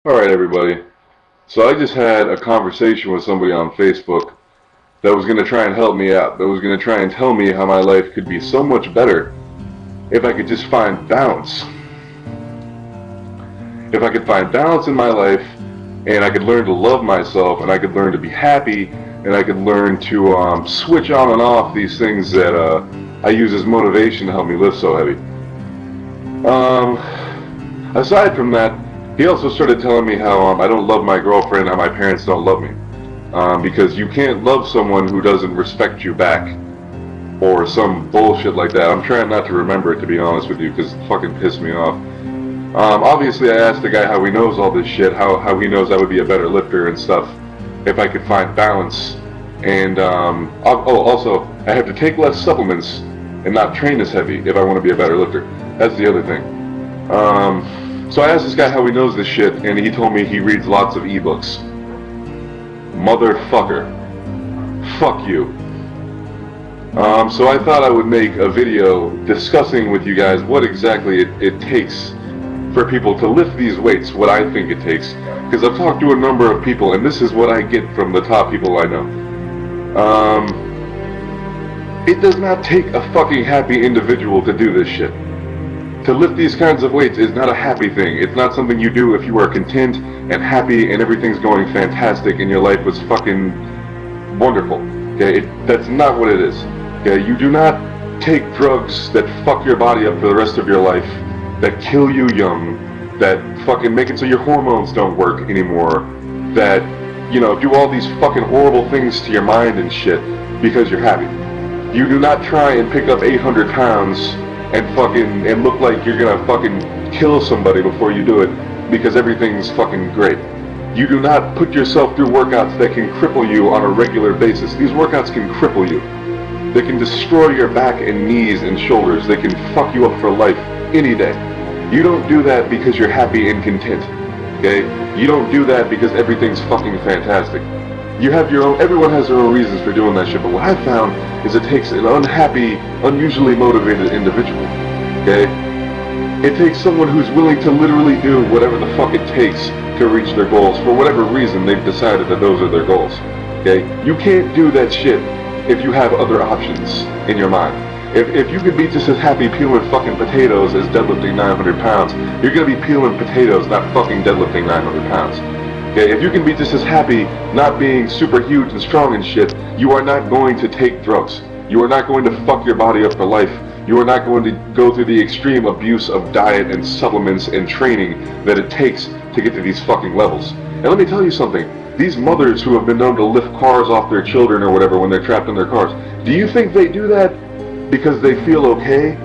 Alright everybody, so I just had a conversation with somebody on Facebook that was going to try and help me out, that was going to try and tell me how my life could be so much better if I could just find balance. If I could find balance in my life, and I could learn to love myself, and I could learn to be happy, and I could learn to switch on and off these things that I use as motivation to help me lift so heavy. Aside from that, he also started telling me how I don't love my girlfriend, how my parents don't love me. Because you can't love someone who doesn't respect you back. Or some bullshit like that. I'm trying not to remember it, to be honest with you, because it fucking pissed me off. Obviously I asked the guy how he knows all this shit, how he knows I would be a better lifter and stuff, if I could find balance. And also, I have to take less supplements and not train as heavy if I want to be a better lifter. That's the other thing. So I asked this guy how he knows this shit, and he told me he reads lots of ebooks. Motherfucker. Fuck you. So I thought I would make a video discussing with you guys what exactly it takes for people to lift these weights, what I think it takes. Because I've talked to a number of people, and this is what I get from the top people I know. It does not take a fucking happy individual to do this shit. To lift these kinds of weights is not a happy thing. It's not something you do if you are content and happy and everything's going fantastic and your life was fucking wonderful. Okay, that's not what it is. Okay, you do not take drugs that fuck your body up for the rest of your life, that kill you young, that fucking make it so your hormones don't work anymore, that, you know, do all these fucking horrible things to your mind and shit because you're happy. You do not try and pick up 800 pounds and look like you're gonna fucking kill somebody before you do it because everything's fucking great. You do not put yourself through workouts that can cripple you on a regular basis. These workouts can cripple you. They can destroy your back and knees and shoulders. They can fuck you up for life any day. You don't do that because you're happy and content. Okay? You don't do that because everything's fucking fantastic. You have your own, everyone has their own reasons for doing that shit, but what I've found is it takes an unhappy, unusually motivated individual, okay? It takes someone who's willing to literally do whatever the fuck it takes to reach their goals. For whatever reason, they've decided that those are their goals, okay? You can't do that shit if you have other options in your mind. If you could be just as happy peeling fucking potatoes as deadlifting 900 pounds, you're gonna be peeling potatoes, not fucking deadlifting 900 pounds. Okay, if you can be just as happy not being super huge and strong and shit, you are not going to take drugs. You are not going to fuck your body up for life. You are not going to go through the extreme abuse of diet and supplements and training that it takes to get to these fucking levels. And let me tell you something. These mothers who have been known to lift cars off their children or whatever when they're trapped in their cars, do you think they do that because they feel okay?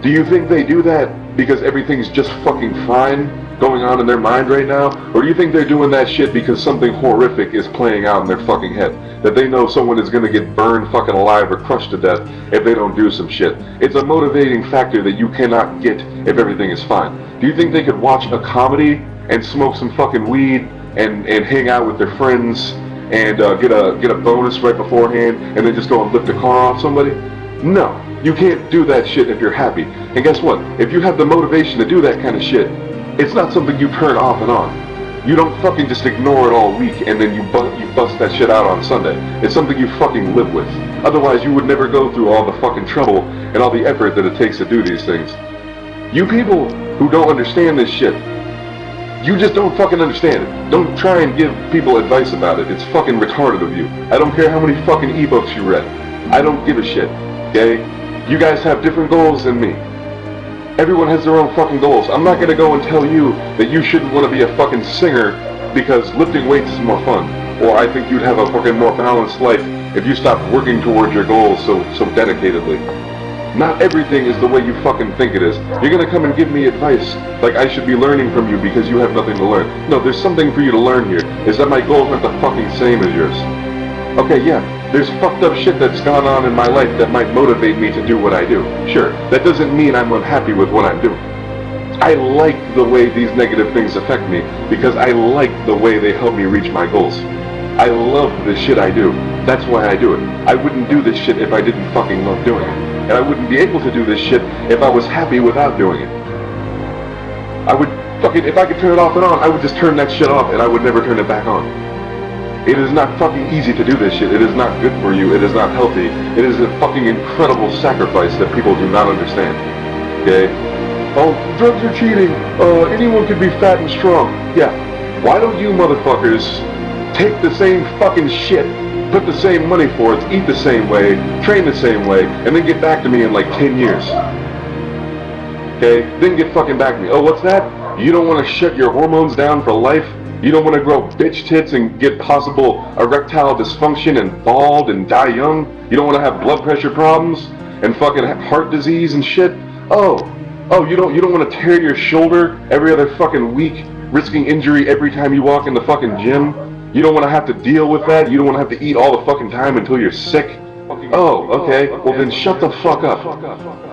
Do you think they do that because everything's just fucking fine going on in their mind right now? Or do you think they're doing that shit because something horrific is playing out in their fucking head? That they know someone is gonna get burned fucking alive or crushed to death if they don't do some shit. It's a motivating factor that you cannot get if everything is fine. Do you think they could watch a comedy and smoke some fucking weed and hang out with their friends and get a bonus right beforehand and then just go and lift a car off somebody? No. You can't do that shit if you're happy. And guess what? If you have the motivation to do that kind of shit, it's not something you turn off and on. You don't fucking just ignore it all week and then you bust that shit out on Sunday. It's something you fucking live with. Otherwise you would never go through all the fucking trouble and all the effort that it takes to do these things. You people who don't understand this shit, you just don't fucking understand it. Don't try and give people advice about it. It's fucking retarded of you. I don't care how many fucking ebooks you read. I don't give a shit. Okay? You guys have different goals than me. Everyone has their own fucking goals. I'm not gonna go and tell you that you shouldn't want to be a fucking singer because lifting weights is more fun. Or I think you'd have a fucking more balanced life if you stopped working towards your goals so dedicatedly. Not everything is the way you fucking think it is. You're gonna come and give me advice like I should be learning from you because you have nothing to learn. No, there's something for you to learn here. Is that my goals aren't the fucking same as yours. Okay, yeah, there's fucked up shit that's gone on in my life that might motivate me to do what I do. Sure, that doesn't mean I'm unhappy with what I'm doing. I like the way these negative things affect me because I like the way they help me reach my goals. I love the shit I do. That's why I do it. I wouldn't do this shit if I didn't fucking love doing it. And I wouldn't be able to do this shit if I was happy without doing it. Fucking, if I could turn it off and on, I would just turn that shit off and I would never turn it back on. It is not fucking easy to do this shit. It is not good for you. It is not healthy. It is a fucking incredible sacrifice that people do not understand. Okay? Oh, drugs are cheating. Anyone can be fat and strong. Yeah. Why don't you motherfuckers take the same fucking shit, put the same money for it, eat the same way, train the same way, and then get back to me in like 10 years? Okay? Then get fucking back to me. Oh, what's that? You don't want to shut your hormones down for life? You don't want to grow bitch tits and get possible erectile dysfunction and bald and die young? You don't want to have blood pressure problems and fucking heart disease and shit? Oh, you don't want to tear your shoulder every other fucking week, risking injury every time you walk in the fucking gym? You don't want to have to deal with that? You don't want to have to eat all the fucking time until you're sick? Oh, okay. Well then shut the fuck up.